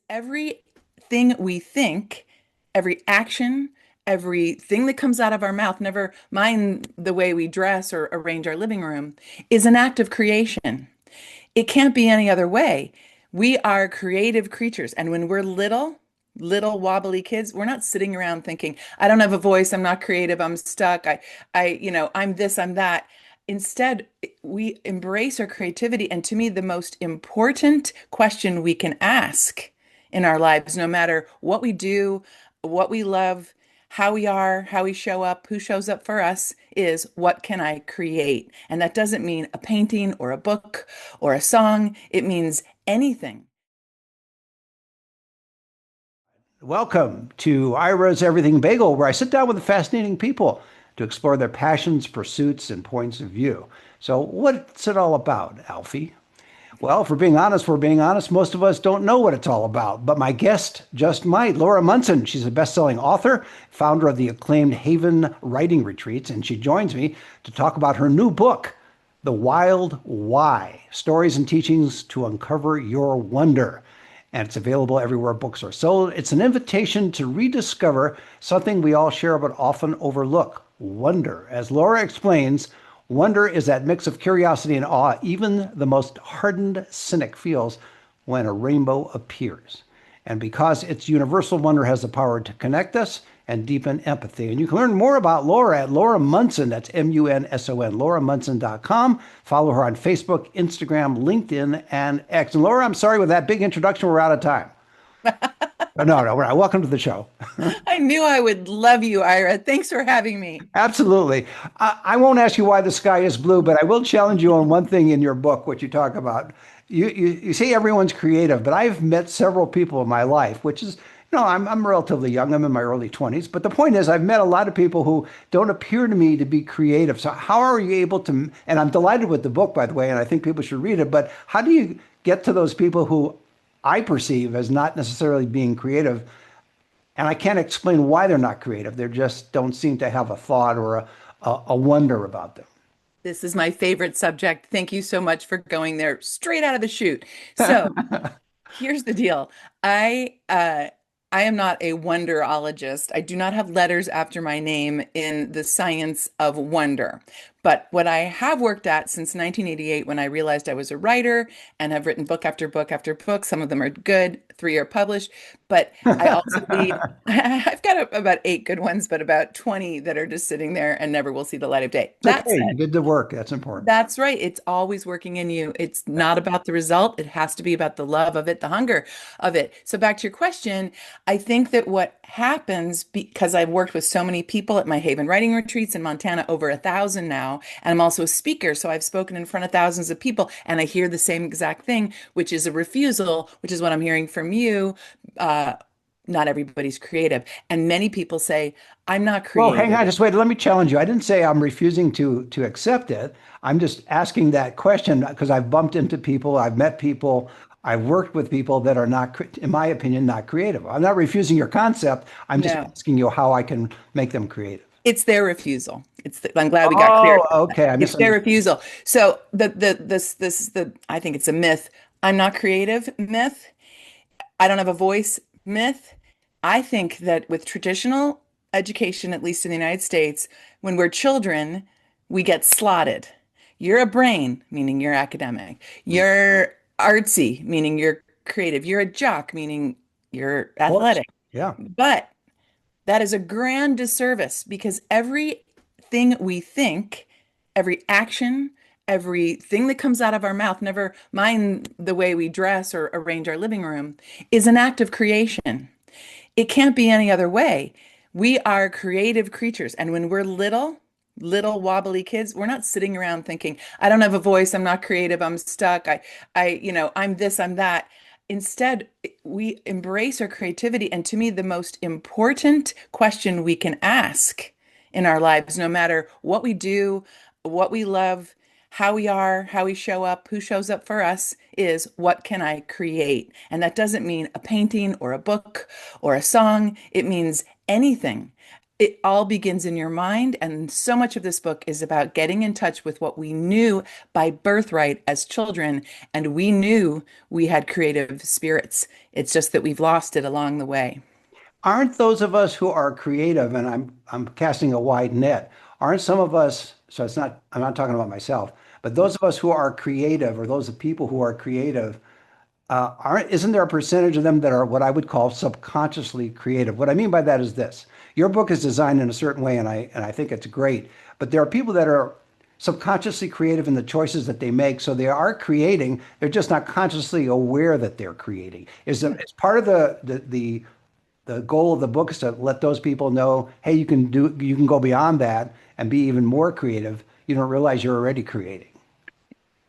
Everything we think, every action, everything that comes out of our mouth, never mind the way we dress or arrange our living room, is an act of creation. It can't be any other way. We are creative creatures. And when we're little wobbly kids, we're not sitting around thinking, I don't have a voice, I'm not creative, I'm stuck, I'm this, I'm that. Instead, we embrace our creativity. And to me, the most important question we can ask in our lives, no matter what we do, what we love, how we are, how we show up, who shows up for us, is what can I create? And that doesn't mean a painting or a book or a song. It means anything. Welcome to Ira's Everything Bagel, where I sit down with fascinating people to explore their passions, pursuits, and points of view. So, what's it all about, Alfie? Well, if we're being honest, most of us don't know what it's all about. But my guest just might. Laura Munson, she's a best-selling author, founder of the acclaimed Haven Writing Retreats, and she joins me to talk about her new book, The Wild Why: Stories and Teachings to Uncover Your Wonder. And it's available everywhere books are sold. It's an invitation to rediscover something we all share but often overlook: wonder. As Laura explains, wonder is that mix of curiosity and awe even the most hardened cynic feels when a rainbow appears. And because it's universal, wonder has the power to connect us and deepen empathy. And you can learn more about Laura at Laura Munson. That's Munson, lauramunson.com. Follow her on Facebook, Instagram, LinkedIn, and X. And Laura, I'm sorry, with that big introduction, we're out of time. No, we're not. Welcome to the show. I knew I would love you, Ira. Thanks for having me. Absolutely. I won't ask you why the sky is blue, but I will challenge you on one thing in your book, what you talk about. You say everyone's creative, but I've met several people in my life, which is, I'm relatively young. I'm in my early 20s. But the point is, I've met a lot of people who don't appear to me to be creative. So how are you able to, and I'm delighted with the book, by the way, and I think people should read it, but how do you get to those people who I perceive as not necessarily being creative? And I can't explain why they're not creative. They just don't seem to have a thought or a wonder about them. This is my favorite subject. Thank you so much for going there straight out of the chute. So, here's the deal. I am not a wonderologist. I do not have letters after my name in the science of wonder. But what I have worked at since 1988, when I realized I was a writer and have written book after book after book, some of them are good, 3 are published, but I also read, I've got about 8 good ones, but about 20 that are just sitting there and never will see the light of day. It's That okay. You said, did the work. That's important. that's right. It's always working in you. It's not about the result. It has to be about the love of it, the hunger of it. So back to your question, I think that what happens, because I've worked with so many people at my Haven Writing Retreats in Montana, over 1,000 now, and I'm also a speaker, so I've spoken in front of thousands of people, and I hear the same exact thing, which is a refusal, which is what I'm hearing from you. Uh, Not everybody's creative. And many people say, I'm not Well, hang creative. on, just wait. Let me challenge you. I didn't say I'm refusing to accept it. I'm just asking that question because I've bumped into people, I've met people, I've worked with people that are not, in my opinion, not creative. I'm not refusing your concept. I'm just No. asking you how I can make them creative. It's their refusal. I'm glad we got clear. Oh, okay. I It's their misunderstood. refusal. So the I think it's a myth. I'm not creative myth. I don't have a voice myth. I think that with traditional education, at least in the United States, when we're children, we get slotted. You're a brain, meaning you're academic. You're artsy, meaning you're creative. You're a jock, meaning you're Of course. athletic. Yeah. But that is a grand disservice because everything we think, every action, everything that comes out of our mouth, never mind the way we dress or arrange our living room, is an act of creation. It can't be any other way. We are creative creatures. And when we're little wobbly kids, we're not sitting around thinking, I don't have a voice, I'm not creative, I'm stuck, I'm this, I'm that. Instead, we embrace our creativity. And to me, the most important question we can ask in our lives, no matter what we do, what we love, how we are, how we show up, who shows up for us, is what can I create? And that doesn't mean a painting or a book or a song. It means anything. It all begins in your mind, and so much of this book is about getting in touch with what we knew by birthright as children, and we knew we had creative spirits. It's just that we've lost it along the way. Aren't those of us who are creative, and I'm casting a wide net, aren't some of us, so it's not, I'm not talking about myself, but those of us who are creative, or those of people who are creative, isn't there a percentage of them that are what I would call subconsciously creative? What I mean by that is this. Your book is designed in a certain way, and I think it's great, but there are people that are subconsciously creative in the choices that they make. So they are creating, they're just not consciously aware that they're creating. Is part of the goal of the book is to let those people know, hey, you can go beyond that and be even more creative. You don't realize you're already creating.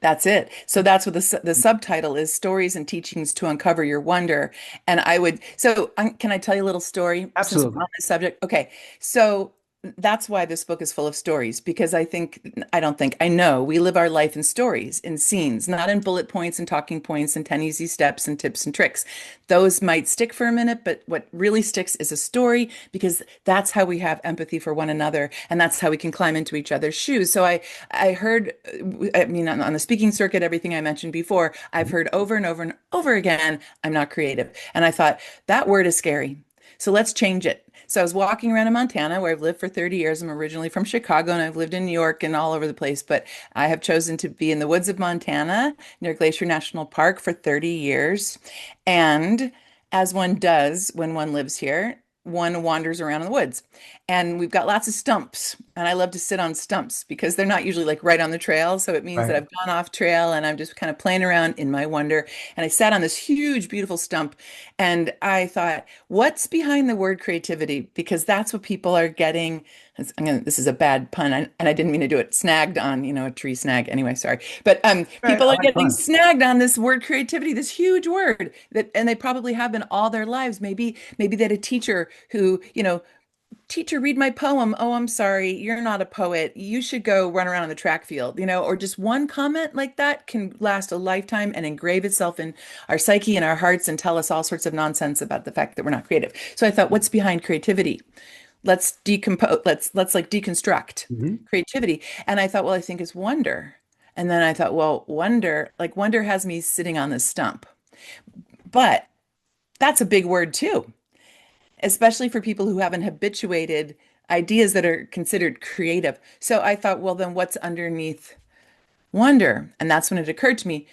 That's it. So that's what the subtitle is: Stories and Teachings to Uncover Your Wonder. And can I tell you a little story since we're Absolutely. on this subject? Okay. So that's why this book is full of stories, because I don't think, I know we live our life in stories, in scenes, not in bullet points and talking points and 10 easy steps and tips and tricks. Those might stick for a minute, but what really sticks is a story, because that's how we have empathy for one another, and that's how we can climb into each other's shoes. I heard, I mean, on the speaking circuit, everything I mentioned before, I've heard over and over and over again, I'm not creative. And I thought that word is scary. So let's change it. So I was walking around in Montana, where I've lived for 30 years. I'm originally from Chicago and I've lived in New York and all over the place, but I have chosen to be in the woods of Montana near Glacier National Park for 30 years. And as one does when one lives here, one wanders around in the woods. And we've got lots of stumps. And I love to sit on stumps because they're not usually like right on the trail. So it means that Right. I've gone off trail and I'm just kind of playing around in my wonder. And I sat on this huge, beautiful stump and I thought, what's behind the word creativity? Because that's what people are getting. This is a bad pun, and I didn't mean to do it. Snagged on, a tree snag. Anyway, sorry. But Right. people I are like getting fun. snagged on this word creativity, this huge word and they probably have been all their lives. Maybe they had a teacher who, teacher, read my poem. Oh, I'm sorry, you're not a poet. You should go run around on the track field, or just one comment like that can last a lifetime and engrave itself in our psyche and our hearts and tell us all sorts of nonsense about the fact that we're not creative. So I thought, what's behind creativity? Let's decompose, let's like deconstruct Mhm. creativity. And I thought, well, I think it's wonder. And then I thought, well, wonder has me sitting on this stump. But that's a big word too, especially for people who haven't habituated ideas that are considered creative. So I thought, well, then what's underneath wonder? And that's when it occurred to me,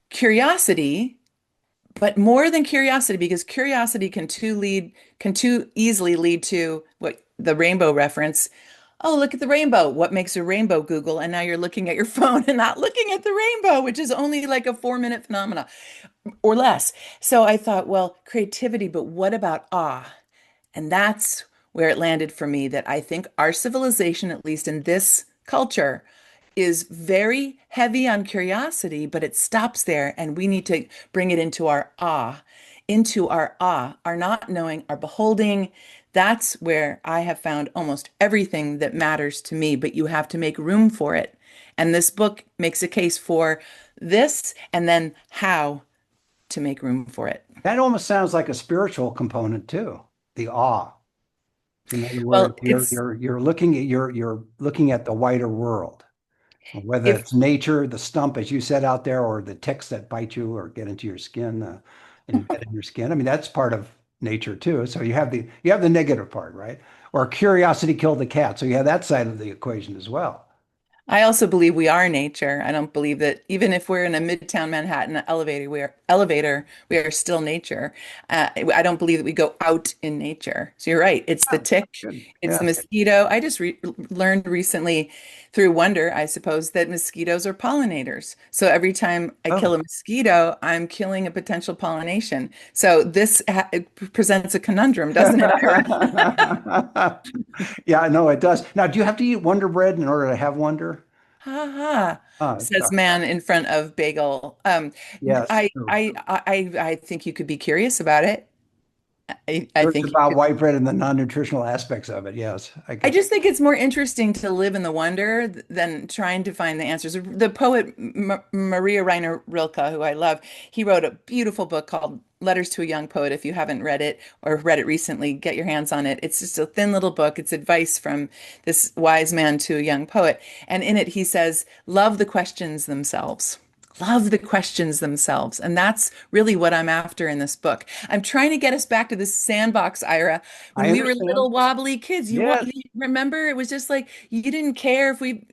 curiosity, but more than curiosity, because curiosity can too easily lead to what the rainbow reference. Oh, look at the rainbow. What makes a rainbow, Google? And now you're looking at your phone and not looking at the rainbow, which is only like a 4-minute phenomena or less. So I thought, well, creativity, but what about awe? And that's where it landed for me, that I think our civilization, at least in this culture, is very heavy on curiosity, but it stops there. And we need to bring it into our awe, our not knowing, our beholding. That's where I have found almost everything that matters to me, but you have to make room for it. And this book makes a case for this and then how to make room for it. That almost sounds like a spiritual component too, the awe. In other words, Well, it's you're looking at the wider world, whether if it's nature, the stump, as you said out there, or the ticks that bite you or get into your skin, and get in your skin. I mean, that's part of nature too. So you have the negative part, right? Or curiosity killed the cat. So you have that side of the equation as well. I also believe we are nature. I don't believe that even if we're in a Midtown Manhattan we are still nature. I don't believe that we go out in nature. So you're right. It's the Oh, tick, good. it's the Yeah. mosquito. I just learned recently through wonder, I suppose, that mosquitoes are pollinators. So every time I kill Oh. a mosquito, I'm killing a potential pollination. So it presents a conundrum, doesn't it, Ira? Yeah, no, it does. Now, do you have to eat Wonder Bread in order to have wonder? Ha ha, says Yeah, man in front of Bagel. yes, true. I think you could be curious about it. I It's think about white bread and the non-nutritional aspects of it. Yes, I I get that. just think it's more interesting to live in the wonder than trying to find the answers. The poet Maria Reiner Rilke, who I love, he wrote a beautiful book called Letters to a Young Poet. If you haven't read it or read it recently, get your hands on it. It's just a thin little book. It's advice from this wise man to a young poet. And in it, he says, love the questions themselves. Love the questions themselves. And that's really what I'm after in this book. I'm trying to get us back to this sandbox, Ira. I When we were understand. little wobbly kids, Yes. you remember it was just like you didn't care if we,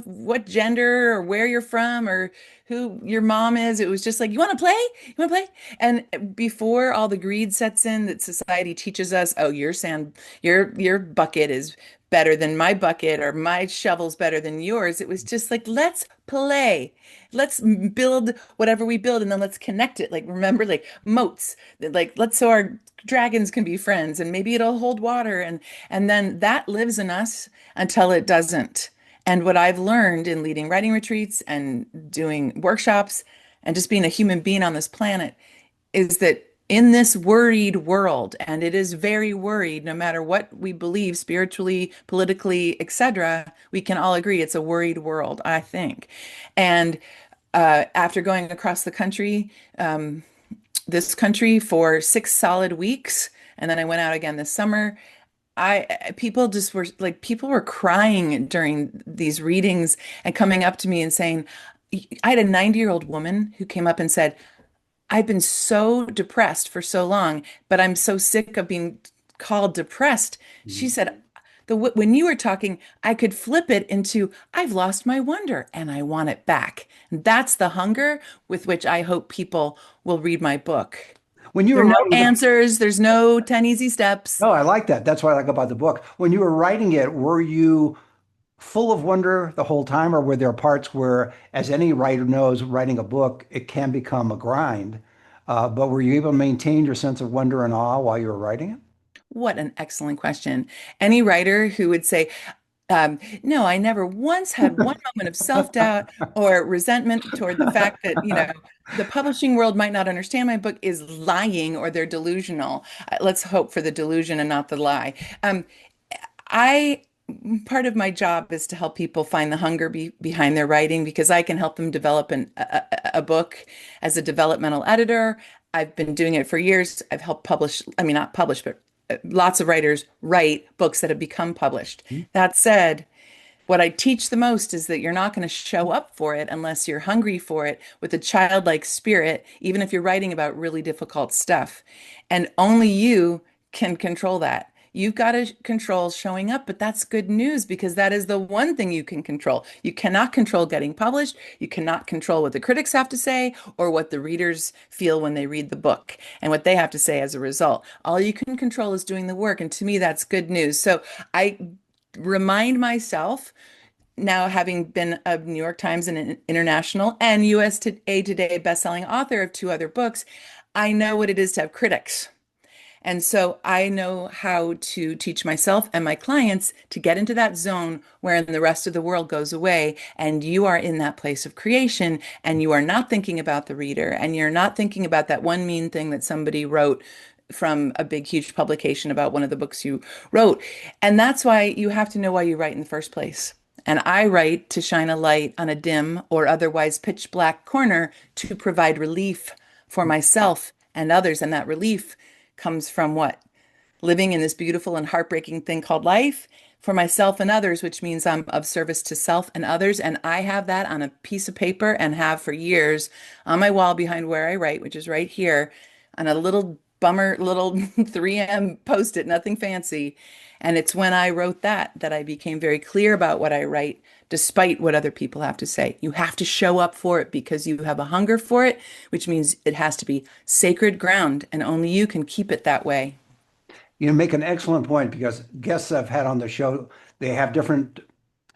what gender or where you're from or who your mom is. It was just like, you want to play? You want to play? And before all the greed sets in that society teaches us, oh, your bucket is better than my bucket or my shovel's better than yours. It was just like, let's play. Let's build whatever we build and then let's connect it. Like, remember, like moats, like, let's so our dragons can be friends and maybe it'll hold water. And then that lives in us until it doesn't. And what I've learned in leading writing retreats and doing workshops and just being a human being on this planet is that in this worried world, and it is very worried, no matter what we believe spiritually, politically, etc., we can all agree it's a worried world, I think. And after going across the country, this country for 6 solid weeks, and then I went out again this summer. People just were like, people were crying during these readings and coming up to me and saying, I had a 90-year-old woman who came up and said, I've been so depressed for so long, but I'm so sick of being called depressed. She Mhm. said, when you were talking, I could flip it into, I've lost my wonder and I want it back. And that's the hunger with which I hope people will read my book. When you There were are no writing the, answers, there's no 10 easy steps. no, I like that. That's what I like about the book. When you were writing it, were you full of wonder the whole time, or were there parts where, as any writer knows, writing a book, it can become a grind? But were you able to maintain your sense of wonder and awe while you were writing it? What an excellent question. Any writer who would say, no, I never once had one moment of self-doubt or resentment toward the fact that, the publishing world might not understand my book is lying or they're delusional. Let's hope for the delusion and not the lie. I Part of my job is to help people find the hunger behind their writing because I can help them develop a book as a developmental editor. I've been doing it for years. I've helped publish, I mean, not publish, but lots of writers write books that have become published. That said, what I teach the most is that you're not going to show up for it unless you're hungry for it with a childlike spirit, even if you're writing about really difficult stuff. And only you can control that. You've got to control showing up, but that's good news because that is the one thing you can control. You cannot control getting published. You cannot control what the critics have to say or what the readers feel when they read the book and what they have to say as a result. All you can control is doing the work. And to me, that's good news. So I remind myself now, having been a New York Times and an international and USA Today bestselling author of two other books, I know what it is to have critics. And so I know how to teach myself and my clients to get into that zone wherein the rest of the world goes away and you are in that place of creation and you are not thinking about the reader and you're not thinking about that one mean thing that somebody wrote from a big, huge publication about one of the books you wrote. And that's why you have to know why you write in the first place. And I write to shine a light on a dim or otherwise pitch black corner to provide relief for myself and others. And that relief comes from what? Living in this beautiful and heartbreaking thing called life for myself and others, which means I'm of service to self and others. And I have that on a piece of paper and have for years on my wall behind where I write, which is right here on a little bummer little 3M post-it, nothing fancy. And it's when I wrote that I became very clear about what I write, despite what other people have to say. You have to show up for it because you have a hunger for it, which means it has to be sacred ground, and only you can keep it that way. You make an excellent point because guests I've had on the show, they have different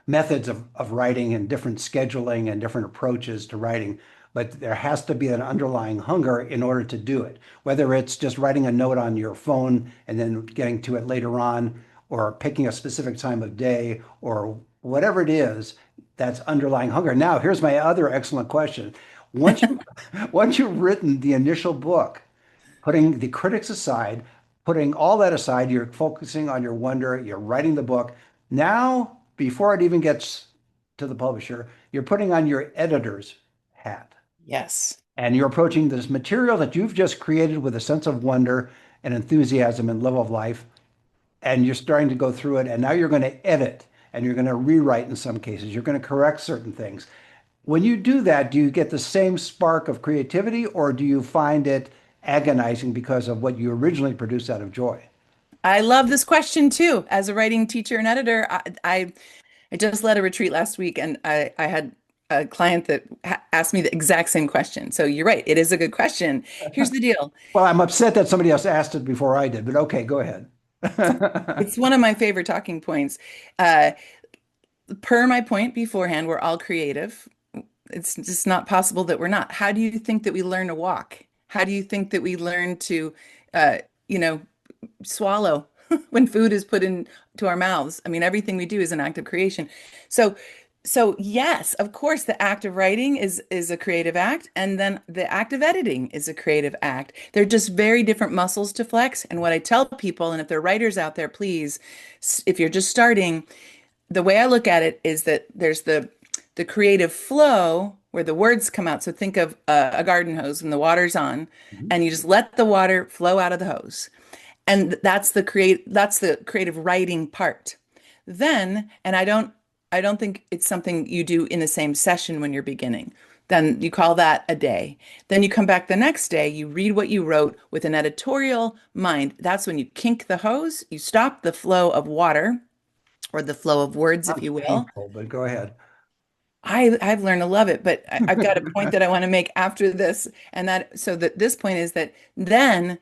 methods of writing and different scheduling and different approaches to writing, but there has to be an underlying hunger in order to do it. Whether it's just writing a note on your phone and then getting to it later on, or picking a specific time of day, or whatever it is, that's underlying hunger. Now, here's my other excellent question. Once you once you've written the initial book, putting the critics aside, putting all that aside, you're focusing on your wonder, you're writing the book. Now, before it even gets to the publisher, you're putting on your editor's hat. Yes. And you're approaching this material that you've just created with a sense of wonder and enthusiasm and love of life. And you're starting to go through it. And now you're going to edit and you're going to rewrite in some cases. You're going to correct certain things. When you do that, do you get the same spark of creativity or do you find it agonizing because of what you originally produced out of joy? I love this question too. As a writing teacher and editor, I just led a retreat last week and I had a client that asked me the exact same question. So you're right. It is a good question. Here's the deal. Well, I'm upset that somebody else asked it before I did, but okay, go ahead. It's one of my favorite talking points. Uh, per my point beforehand, we're all creative. It's just not possible that we're not. How do you think that we learn to walk? How do you think that we learn to, uh, you know, swallow when food is put into our mouths? I mean, everything we do is an act of creation. So, so yes, of course, the act of writing is a creative act, and then the act of editing is a creative act. They're just very different muscles to flex. And what I tell people, and if they're writers out there, please, if you're just starting, the way I look at it is that there's the creative flow where the words come out. So think of a garden hose when the water's on, and you just let the water flow out of the hose. And that's the creative writing part. Then, and I don't think it's something you do in the same session when you're beginning. Then you call that a day. Then you come back the next day, you read what you wrote with an editorial mind. That's when you kink the hose, you stop the flow of water or the flow of words, if Sounds you will. painful, but go ahead. I've learned to love it, but I've got a point that I want to make after this, and that so that this point is that then,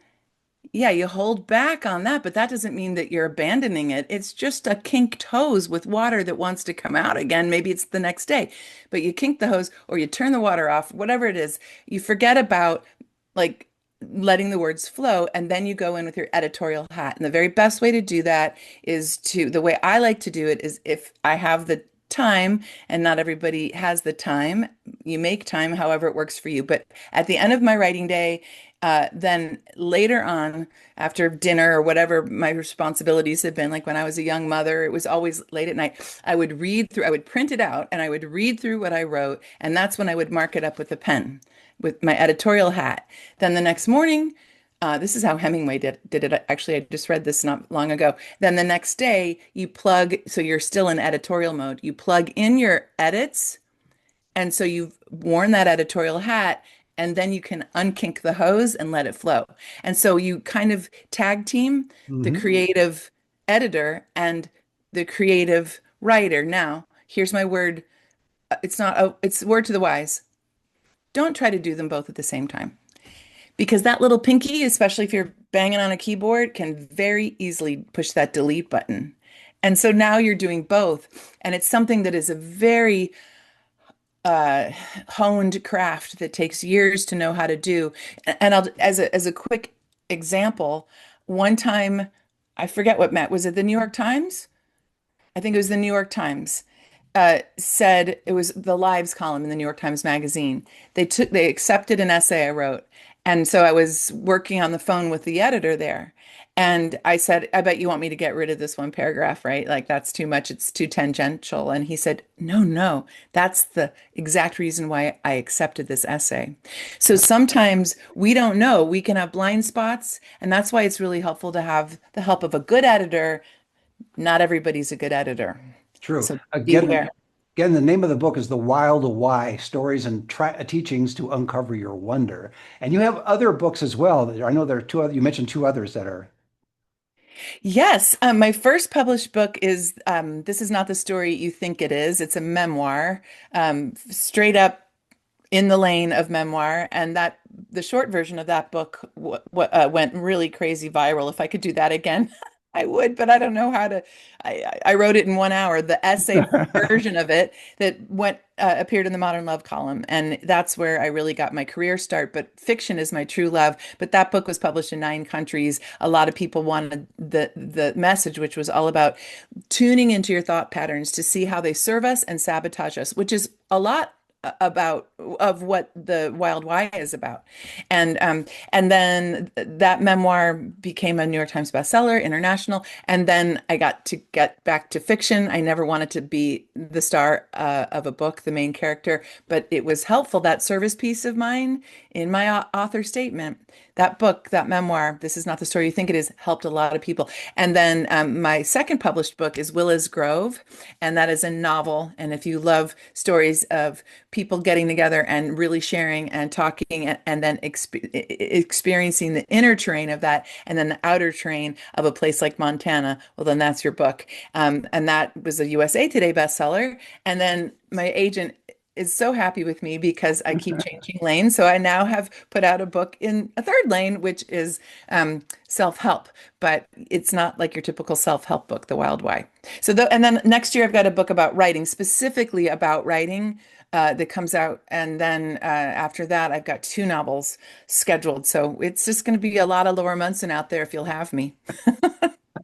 yeah, you hold back on that, but that doesn't mean that you're abandoning it. It's just a kinked hose with water that wants to come out again. Maybe it's the next day, but you kink the hose or you turn the water off, whatever it is. You forget about like letting the words flow, and then you go in with your editorial hat. And the very best way to do that is the way I like to do it is if I have the time, and not everybody has the time, you make time however it works for you. But at the end of my writing day, then later on, after dinner or whatever my responsibilities have been, like when I was a young mother, it was always late at night. I would print it out and I would read through what I wrote. And that's when I would mark it up with a pen, with my editorial hat. Then the next morning, this is how Hemingway did it. Actually, I just read this not long ago. Then the next day, you plug, so you're still in editorial mode. You plug in your edits, and so you've worn that editorial hat, and then you can unkink the hose and let it flow. And so you kind of tag team the Hmm. creative editor and the creative writer. Now, here's my word. It's not, it's a word to the wise. Don't try to do them both at the same time because that little pinky, especially if you're banging on a keyboard, can very easily push that delete button. And so now you're doing both. And it's something that is a very uh, honed craft that takes years to know how to do. And I'll, as a quick example, one time, I forget what Matt, was it the New York Times? I think it was the New York Times, said it was the Lives column in the New York Times Magazine. They accepted an essay I wrote. And so I was working on the phone with the editor there. And I said, I bet you want me to get rid of this one paragraph, right? Like that's too much. It's too tangential. And he said, no, no, that's the exact reason why I accepted this essay. So sometimes we don't know. We can have blind spots. And that's why it's really helpful to have the help of a good editor. Not everybody's a good editor. True. So Again, beware. again, the name of the book is The Wild Why, Stories and Teachings to Uncover Your Wonder. And you have other books as well. I know there are two other, you mentioned two others that are. Yes, my first published book is This Is Not the Story You Think It Is. It's a memoir, straight up in the lane of memoir. And that the short version of that book went really crazy viral. If I could do that again, I would, but I don't know how to. I wrote it in 1 hour. The essay version of it that went appeared in the Modern Love column, and that's where I really got my career start. But fiction is my true love. But that book was published in 9 countries. A lot of people wanted the message, which was all about tuning into your thought patterns to see how they serve us and sabotage us, which is a lot. about of what the Wild Why is about. And then that memoir became a New York Times bestseller, international. And then I got to get back to fiction. I never wanted to be the star of a book, the main character, but it was helpful, that service piece of mine in my author statement. That book, that memoir, This Is Not the Story You Think It Is, helped a lot of people. And then my second published book is Willa's Grove, and that is a novel. And if you love stories of people getting together and really sharing and talking and then experiencing the inner terrain of that and then the outer terrain of a place like Montana, well, then that's your book. And that was a USA Today bestseller. And then my agent is so happy with me because I keep changing lanes. So I now have put out a book in a third lane, which is self-help, but it's not like your typical self-help book, The Wild Why. And then next year I've got a book about writing, specifically about writing, that comes out. And then after that, I've got two novels scheduled. So it's just going to be a lot of Laura Munson out there if you'll have me.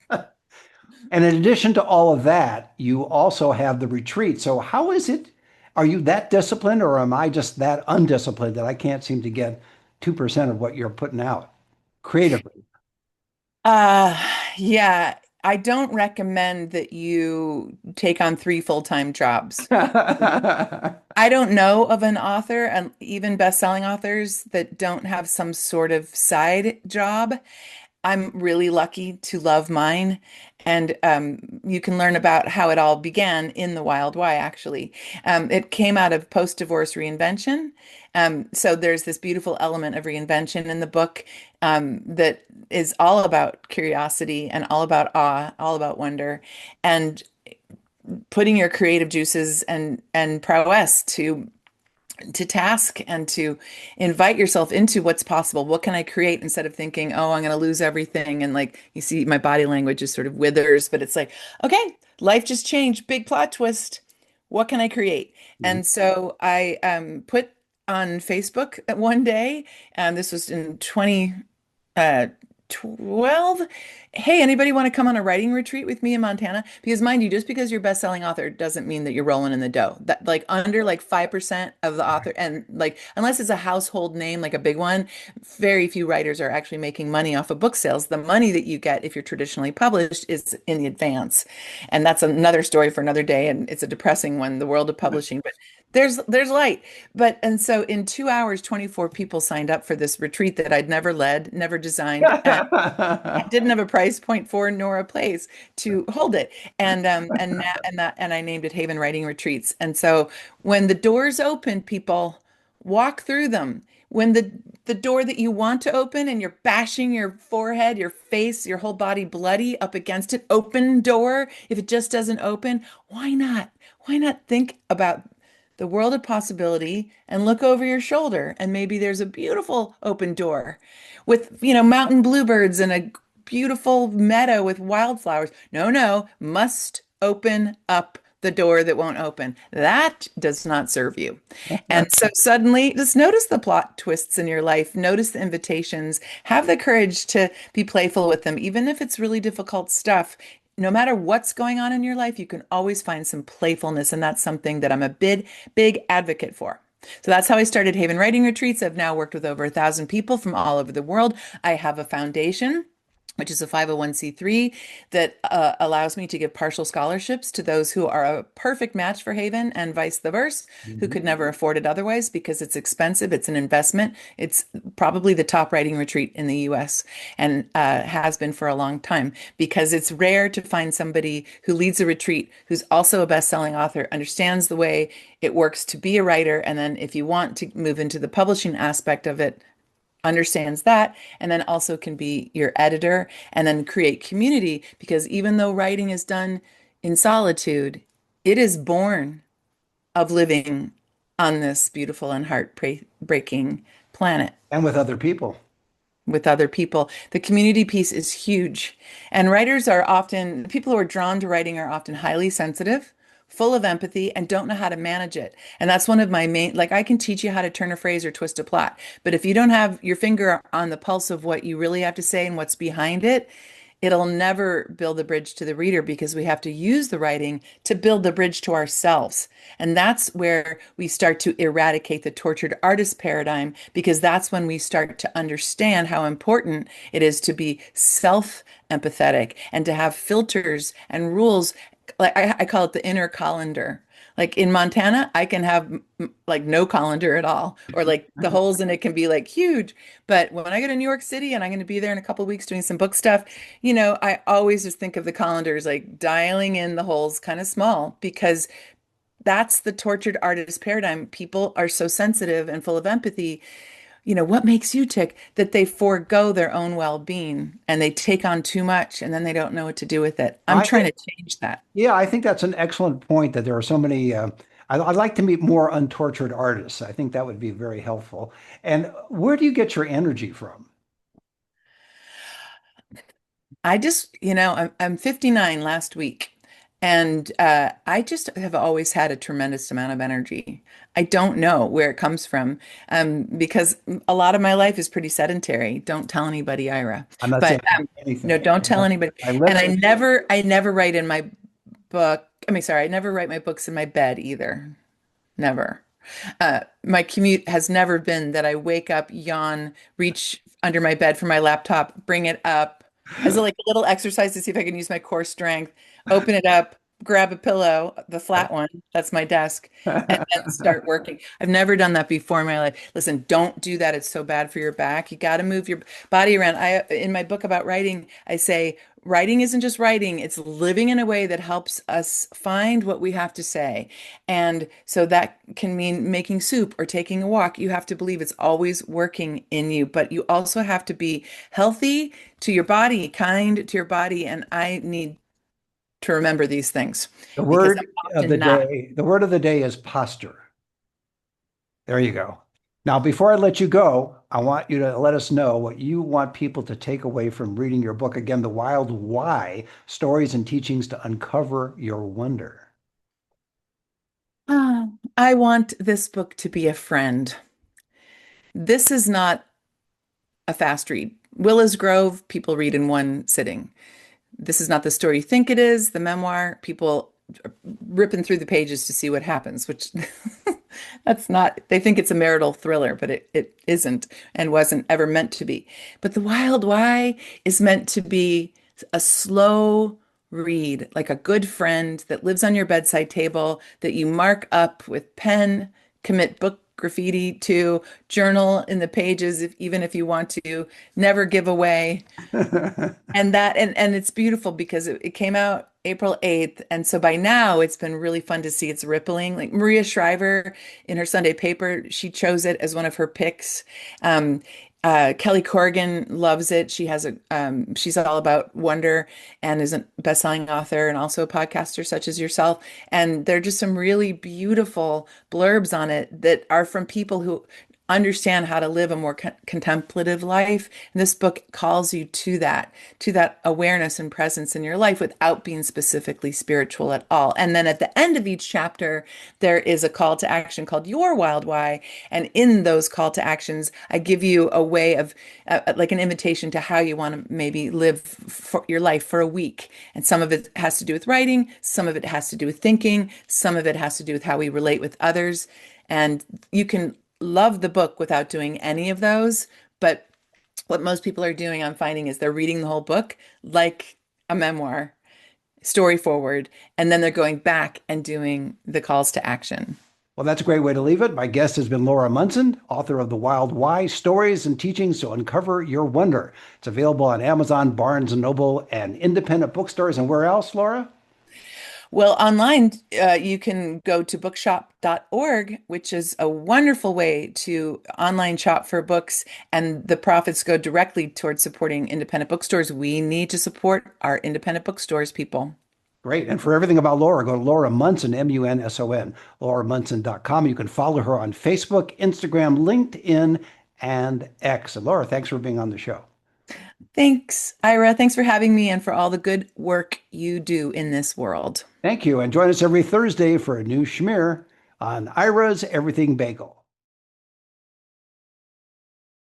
And in addition to all of that, you also have the retreat. So how is it? Are you that disciplined, or am I just that undisciplined that I can't seem to get 2% of what you're putting out creatively? Uh, yeah, I don't recommend that you take on three full-time jobs. I don't know of an author, and even best-selling authors, that don't have some sort of side job. I'm really lucky to love mine. And you can learn about how it all began in The Wild Why, actually. It came out of post-divorce reinvention. So there's this beautiful element of reinvention in the book that is all about curiosity and all about awe, all about wonder, and putting your creative juices and prowess to task and to invite yourself into what's possible. What can I create, instead of thinking, oh, I'm going to lose everything. And like, you see, my body language is sort of withers, but it's like, okay, life just changed. Big plot twist. What can I create? And so I put on Facebook one day, and this was in 2012. Hey, anybody want to come on a writing retreat with me in Montana? Because mind you, just because you're a best-selling author doesn't mean that you're rolling in the dough. That, like, under like 5% of the author, and like unless it's a household name, like a big one, very few writers are actually making money off of book sales. The money that you get if you're traditionally published is in the advance. And that's another story for another day. And it's a depressing one, the world of publishing. But there's light. And so in 2 hours, 24 people signed up for this retreat that I'd never led, never designed, and didn't have a price point for nor a place to hold it. And I named it Haven Writing Retreats. And so when the doors open, people walk through them. When the door that you want to open and you're bashing your forehead, your face, your whole body bloody up against it, open door. If it just doesn't open, why not? Why not think about the world of possibility and look over your shoulder, and maybe there's a beautiful open door with, mountain bluebirds and a beautiful meadow with wildflowers. No, no, must open up the door that won't open. That does not serve you. And so suddenly just notice the plot twists in your life, notice the invitations, have the courage to be playful with them, even if it's really difficult stuff. No matter what's going on in your life, you can always find some playfulness, and that's something that I'm a big advocate for. So that's how I started Haven Writing Retreats. I've now worked with over 1,000 people from all over the world. I have a foundation, which is a 501(c)(3) that allows me to give partial scholarships to those who are a perfect match for Haven and vice versa, who Mhm. could never afford it otherwise because it's expensive. It's an investment. It's probably the top writing retreat in the US, and has been for a long time, because it's rare to find somebody who leads a retreat who's also a best-selling author, understands the way it works to be a writer, and then if you want to move into the publishing aspect of it, understands that, and then also can be your editor and then create community, because even though writing is done in solitude, it is born of living on this beautiful and heartbreaking planet And with other people. with other people. The community piece is huge. And writers are often, people who are drawn to writing are often highly sensitive, full of empathy, and don't know how to manage it. And that's one of my main, like, I can teach you how to turn a phrase or twist a plot. But if you don't have your finger on the pulse of what you really have to say and what's behind it, it'll never build the bridge to the reader because we have to use the writing to build the bridge to ourselves. And that's where we start to eradicate the tortured artist paradigm, because that's when we start to understand how important it is to be self-empathetic and to have filters and rules. Like I call it the inner colander. Like in Montana, I can have like no colander at all, or like the holes in it can be like huge. But when I go to New York City and I'm going to be there in a couple of weeks doing some book stuff, I always just think of the colanders like dialing in the holes kind of small, because that's the tortured artist paradigm. People are so sensitive and full of empathy. What makes you tick? That they forego their own well-being and they take on too much and then they don't know what to do with it. I'm I trying think, to change that. yeah, I think that's an excellent point that there are so many. I'd like to meet more untortured artists. I think that would be very helpful. And where do you get your energy from? I just, I'm 59 last week, and I just have always had a tremendous amount of energy. I don't know where it comes from, because a lot of my life is pretty sedentary. Don't tell anybody, Ira. I'm not But saying no, anything. don't tell anybody. I And I listen. never, I never write in my book. I mean, sorry, I never write my books in my bed either. Never. My commute has never been that I wake up, yawn, reach under my bed for my laptop, bring it up as like a little exercise to see if I can use my core strength, open it up, grab a pillow, the flat one, that's my desk, and then start working. I've never done that before in my life. Listen, don't do that. It's so bad for your back. You got to move your body around. In my book about writing, I say writing isn't just writing, it's living in a way that helps us find what we have to say. And so that can mean making soup or taking a walk. You have to believe it's always working in you, but you also have to be healthy to your body, kind to your body. And I need to remember these things The because word I'm of the often not. day, the word of the day is posture. There you go. Now, before I let you go, I want you to let us know what you want people to take away from reading your book. Again, The Wild Why, Stories and Teachings to Uncover Your Wonder. I want this book to be a friend. This is not a fast read. Willis Grove, people read in one sitting. This is not the story you think it is, the memoir. People are ripping through the pages to see what happens, which that's not, they think it's a marital thriller, but it isn't and wasn't ever meant to be. But The Wild Why is meant to be a slow read, like a good friend that lives on your bedside table that you mark up with pen, commit book graffiti to, journal in the pages, even if you want to, never give away. And it's beautiful because it came out April 8th. And so by now it's been really fun to see it's rippling. Like Maria Shriver in her Sunday paper, she chose it as one of her picks. Um, Kelly Corrigan loves it. She's all about wonder and is a best-selling author and also a podcaster such as yourself. And there are just some really beautiful blurbs on it that are from people who understand how to live a more contemplative life. And this book calls you to that awareness and presence in your life without being specifically spiritual at all. And then at the end of each chapter, there is a call to action called Your Wild Why. And in those call to actions, I give you a way of like an invitation to how you want to maybe live for your life for a week. And some of it has to do with writing, some of it has to do with thinking, some of it has to do with how we relate with others. And you can love the book without doing any of those. But what most people are doing, I'm finding, is they're reading the whole book like a memoir, story forward, and then they're going back and doing the calls to action. Well, that's a great way to leave it. My guest has been Laura Munson, author of The Wild Why, Stories and Teachings to Uncover Your Wonder. It's available on Amazon, Barnes& and Noble, and independent bookstores. And where else, Laura? Well, online, you can go to bookshop.org, which is a wonderful way to online shop for books, and the profits go directly towards supporting independent bookstores. We need to support our independent bookstores, people. Great. And for everything about Laura, go to Laura Munson, Munson, lauramunson.com. You can follow her on Facebook, Instagram, LinkedIn, and X. And Laura, thanks for being on the show. Thanks, Ira. Thanks for having me and for all the good work you do in this world. Thank you. And join us every Thursday for a new schmear on Ira's Everything Bagel.